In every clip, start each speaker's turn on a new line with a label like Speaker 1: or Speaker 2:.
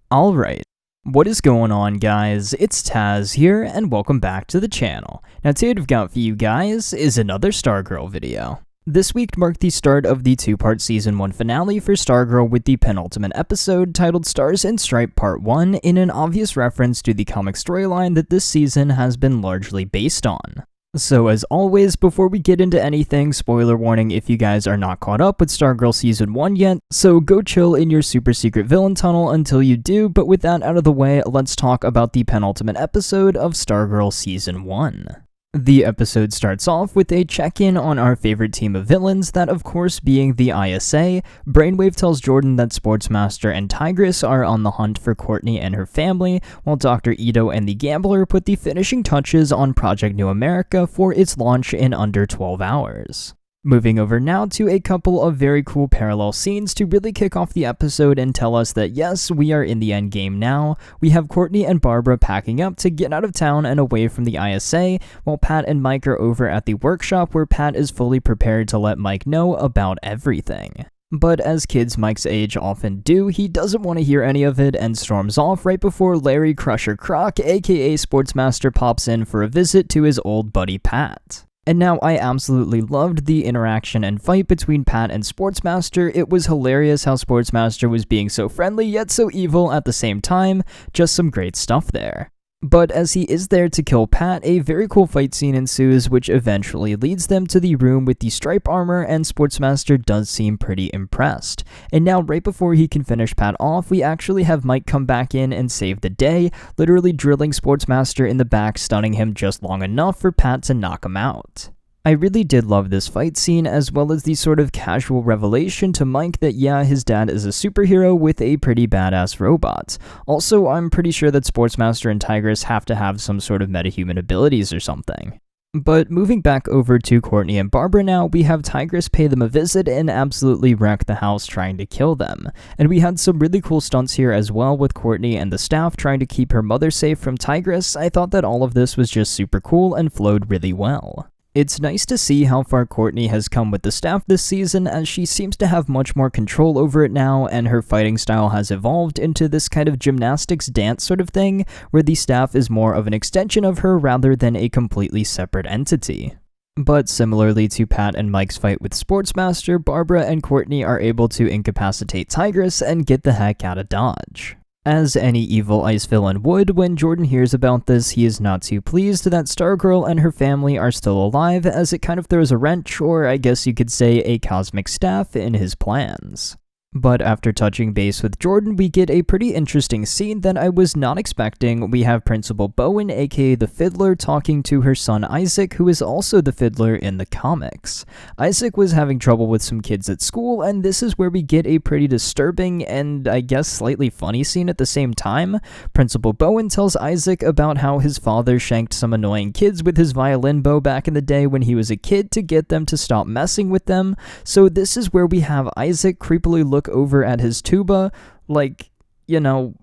Speaker 1: Alright, what is going on guys? It's Tazz here, and welcome back to the channel. Now today what I've got for you guys is another Stargirl video. This week marked the start of the two-part Season 1 finale for Stargirl with the penultimate episode titled Stars and Stripe Part 1 in an obvious reference to the comic storyline that this season has been largely based on. So as always, before we get into anything, spoiler warning if you guys are not caught up with Stargirl Season 1 yet, so go chill in your super secret villain tunnel until you do, but with that out of the way, let's talk about the penultimate episode of Stargirl Season 1. The episode starts off with a check-in on our favorite team of villains, that of course being the ISA. Brainwave tells Jordan that Sportsmaster and Tigress are on the hunt for Courtney and her family, while Dr. Ito and the Gambler put the finishing touches on Project New America for its launch in under 12 hours. Moving over now to a couple of very cool parallel scenes to really kick off the episode and tell us that yes, we are in the end game now. We have Courtney and Barbara packing up to get out of town and away from the ISA, while Pat and Mike are over at the workshop where Pat is fully prepared to let Mike know about everything. But as kids Mike's age often do, he doesn't want to hear any of it and storms off right before Larry Crusher Croc, aka Sportsmaster, pops in for a visit to his old buddy Pat. And now I absolutely loved the interaction and fight between Pat and Sportsmaster. It was hilarious how Sportsmaster was being so friendly yet so evil at the same time. Just some great stuff there. But as he is there to kill Pat, a very cool fight scene ensues, which eventually leads them to the room with the stripe armor, and Sportsmaster does seem pretty impressed. And now right before he can finish Pat off, we actually have Mike come back in and save the day, literally drilling Sportsmaster in the back, stunning him just long enough for Pat to knock him out. I really did love this fight scene, as well as the sort of casual revelation to Mike that yeah, his dad is a superhero with a pretty badass robot. Also, I'm pretty sure that Sportsmaster and Tigress have to have some sort of metahuman abilities or something. But moving back over to Courtney and Barbara now, we have Tigress pay them a visit and absolutely wreck the house trying to kill them. And we had some really cool stunts here as well with Courtney and the staff trying to keep her mother safe from Tigress. I thought that all of this was just super cool and flowed really well. It's nice to see how far Courtney has come with the staff this season, as she seems to have much more control over it now, and her fighting style has evolved into this kind of gymnastics dance sort of thing, where the staff is more of an extension of her rather than a completely separate entity. But similarly to Pat and Mike's fight with Sportsmaster, Barbara and Courtney are able to incapacitate Tigress and get the heck out of Dodge. As any evil ice villain would, when Jordan hears about this, he is not too pleased that Stargirl and her family are still alive, as it kind of throws a wrench, or I guess you could say a cosmic staff, in his plans. But after touching base with Jordan, we get a pretty interesting scene that I was not expecting. We have Principal Bowen, aka the Fiddler, talking to her son Isaac, who is also the Fiddler in the comics. Isaac was having trouble with some kids at school, and this is where we get a pretty disturbing and I guess slightly funny scene at the same time. Principal Bowen tells Isaac about how his father shanked some annoying kids with his violin bow back in the day when he was a kid to get them to stop messing with them. So this is where we have Isaac creepily look over at his tuba, like, you know,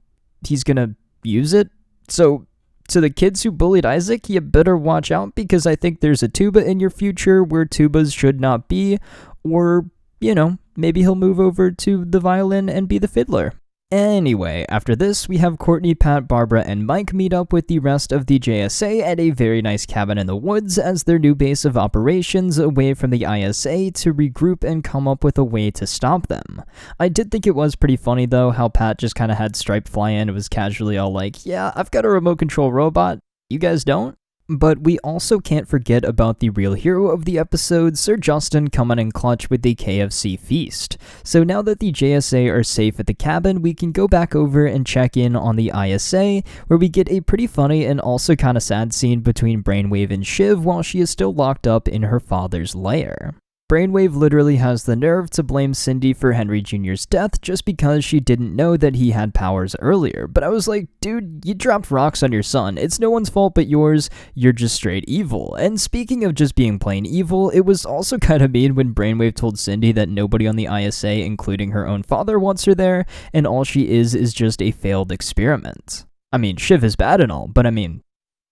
Speaker 1: he's gonna use it. So, to the kids who bullied Isaac, you better watch out, because I think there's a tuba in your future where tubas should not be, or, you know, maybe he'll move over to the violin and be the fiddler. Anyway, after this, we have Courtney, Pat, Barbara, and Mike meet up with the rest of the JSA at a very nice cabin in the woods as their new base of operations away from the ISA to regroup and come up with a way to stop them. I did think it was pretty funny though how Pat just kind of had Stripe fly in and was casually all like, yeah, I've got a remote control robot, you guys don't? But we also can't forget about the real hero of the episode, Sir Justin, coming in clutch with the KFC feast. So now that the JSA are safe at the cabin, we can go back over and check in on the ISA, where we get a pretty funny and also kind of sad scene between Brainwave and Shiv while she is still locked up in her father's lair. Brainwave literally has the nerve to blame Cindy for Henry Jr.'s death just because she didn't know that he had powers earlier. But I was like, dude, you dropped rocks on your son. It's no one's fault but yours. You're just straight evil. And speaking of just being plain evil, it was also kind of mean when Brainwave told Cindy that nobody on the ISA, including her own father, wants her there, and all she is just a failed experiment. I mean, Shiv is bad and all, but I mean,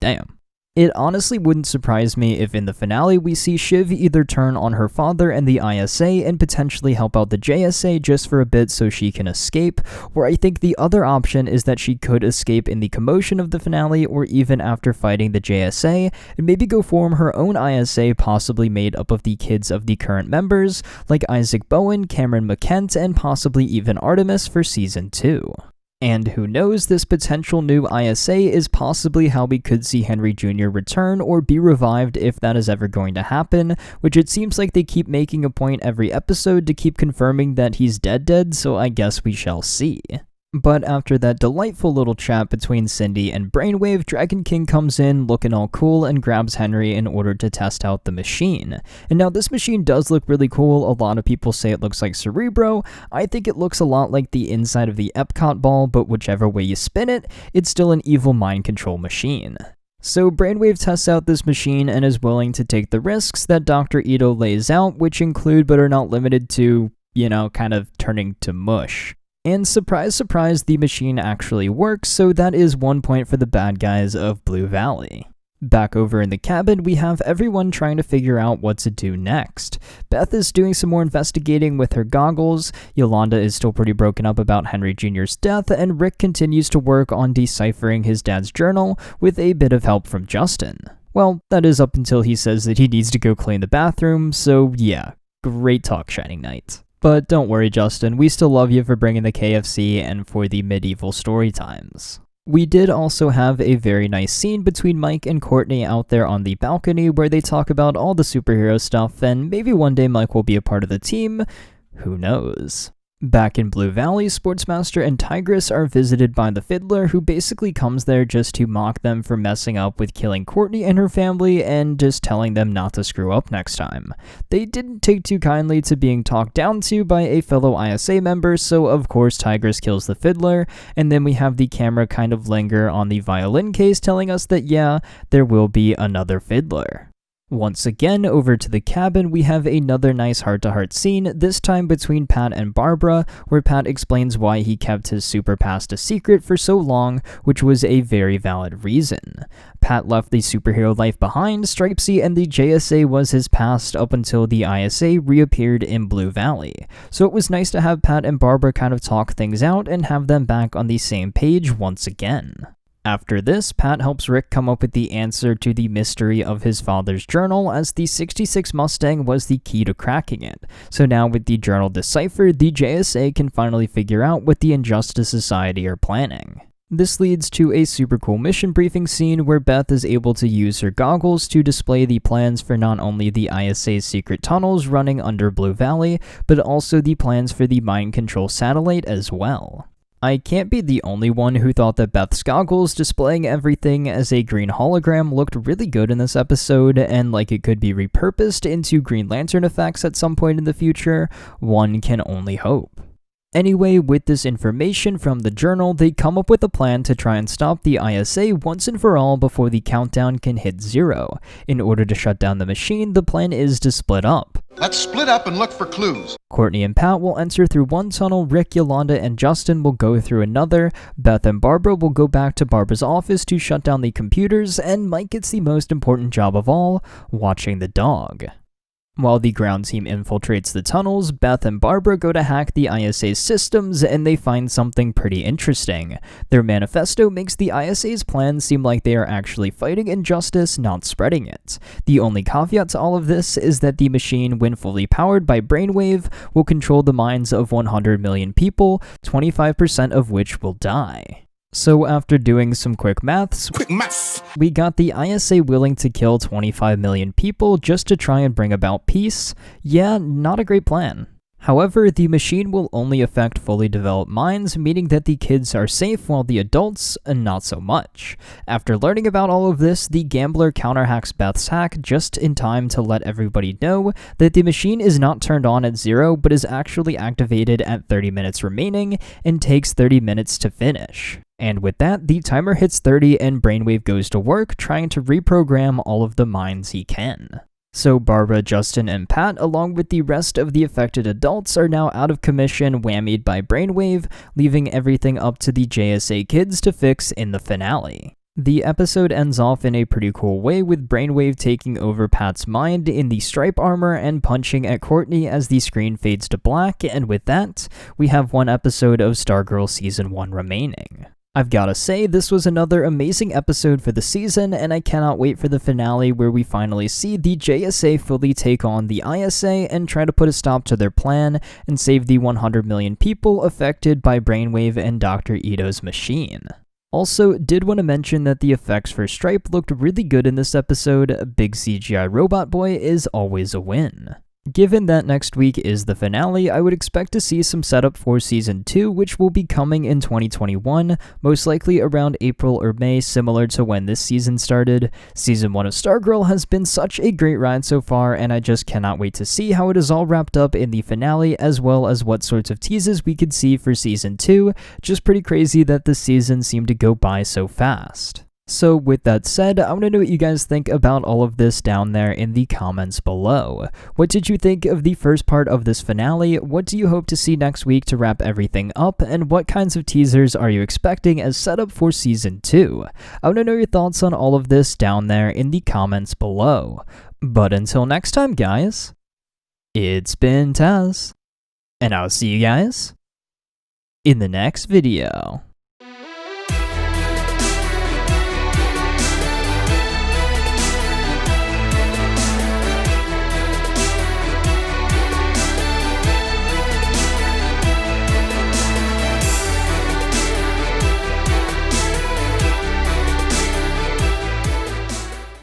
Speaker 1: damn. It honestly wouldn't surprise me if in the finale we see Shiv either turn on her father and the ISA and potentially help out the JSA just for a bit so she can escape, or I think the other option is that she could escape in the commotion of the finale or even after fighting the JSA, and maybe go form her own ISA possibly made up of the kids of the current members, like Isaac Bowen, Cameron McKent, and possibly even Artemis for Season 2. And who knows, this potential new ISA is possibly how we could see Henry Jr. return or be revived if that is ever going to happen, which it seems like they keep making a point every episode to keep confirming that he's dead, so I guess we shall see. But after that delightful little chat between Cindy and Brainwave, Dragon King comes in looking all cool and grabs Henry in order to test out the machine. And now this machine does look really cool. A lot of people say it looks like Cerebro. I think it looks a lot like the inside of the Epcot ball, but whichever way you spin it, it's still an evil mind control machine. So Brainwave tests out this machine and is willing to take the risks that Dr. Ito lays out, which include but are not limited to, kind of turning to mush. And surprise, surprise, the machine actually works, so that is 1 point for the bad guys of Blue Valley. Back over in the cabin, we have everyone trying to figure out what to do next. Beth is doing some more investigating with her goggles, Yolanda is still pretty broken up about Henry Jr.'s death, and Rick continues to work on deciphering his dad's journal with a bit of help from Justin. Well, that is up until he says that he needs to go clean the bathroom, so yeah, great talk, Shining Knight. But don't worry, Justin, we still love you for bringing the KFC and for the medieval story times. We did also have a very nice scene between Mike and Courtney out there on the balcony where they talk about all the superhero stuff, and maybe one day Mike will be a part of the team. Who knows? Back in Blue Valley, Sportsmaster and Tigress are visited by the Fiddler, who basically comes there just to mock them for messing up with killing Courtney and her family and just telling them not to screw up next time. They didn't take too kindly to being talked down to by a fellow ISA member, so of course Tigress kills the Fiddler, and then we have the camera kind of linger on the violin case telling us that yeah, there will be another Fiddler. Once again, over to the cabin, we have another nice heart-to-heart scene, this time between Pat and Barbara, where Pat explains why he kept his super past a secret for so long, which was a very valid reason. Pat left the superhero life behind, Stripesy, and the JSA was his past up until the ISA reappeared in Blue Valley. So it was nice to have Pat and Barbara kind of talk things out and have them back on the same page once again. After this, Pat helps Rick come up with the answer to the mystery of his father's journal, as the 66 Mustang was the key to cracking it. So now with the journal deciphered, the JSA can finally figure out what the Injustice Society are planning. This leads to a super cool mission briefing scene where Beth is able to use her goggles to display the plans for not only the ISA's secret tunnels running under Blue Valley, but also the plans for the mind control satellite as well. I can't be the only one who thought that Beth's goggles displaying everything as a green hologram looked really good in this episode, and like it could be repurposed into Green Lantern effects at some point in the future. One can only hope. Anyway, with this information from the journal, they come up with a plan to try and stop the ISA once and for all before the countdown can hit 0. In order to shut down the machine, the plan is to split up.
Speaker 2: Let's split up and look for clues.
Speaker 1: Courtney and Pat will enter through one tunnel, Rick, Yolanda, and Justin will go through another, Beth and Barbara will go back to Barbara's office to shut down the computers, and Mike gets the most important job of all, watching the dog. While the ground team infiltrates the tunnels, Beth and Barbara go to hack the ISA's systems, and they find something pretty interesting. Their manifesto makes the ISA's plan seem like they are actually fighting injustice, not spreading it. The only caveat to all of this is that the machine, when fully powered by Brainwave, will control the minds of 100 million people, 25% of which will die. So after doing some quick maths, we got the ISA willing to kill 25 million people just to try and bring about peace. Yeah, not a great plan. However, the machine will only affect fully developed minds, meaning that the kids are safe while the adults, not so much. After learning about all of this, the gambler counterhacks Beth's hack just in time to let everybody know that the machine is not turned on at 0, but is actually activated at 30 minutes remaining and takes 30 minutes to finish. And with that, the timer hits 30 and Brainwave goes to work trying to reprogram all of the minds he can. So Barbara, Justin, and Pat, along with the rest of the affected adults, are now out of commission, whammied by Brainwave, leaving everything up to the JSA kids to fix in the finale. The episode ends off in a pretty cool way with Brainwave taking over Pat's mind in the stripe armor and punching at Courtney as the screen fades to black, and with that, we have one episode of Stargirl Season 1 remaining. I've gotta say, this was another amazing episode for the season, and I cannot wait for the finale where we finally see the JSA fully take on the ISA and try to put a stop to their plan and save the 100 million people affected by Brainwave and Dr. Ito's machine. Also, did want to mention that the effects for Stripe looked really good in this episode. Big CGI Robot Boy is always a win. Given that next week is the finale, I would expect to see some setup for Season 2, which will be coming in 2021, most likely around April or May, similar to when this season started. Season 1 of Stargirl has been such a great ride so far, and I just cannot wait to see how it is all wrapped up in the finale, as well as what sorts of teases we could see for Season 2. Just pretty crazy that this season seemed to go by so fast. So with that said, I want to know what you guys think about all of this down there in the comments below. What did you think of the first part of this finale? What do you hope to see next week to wrap everything up? And what kinds of teasers are you expecting as setup for Season 2? I want to know your thoughts on all of this down there in the comments below. But until next time, guys, it's been Tazz, and I'll see you guys in the next video.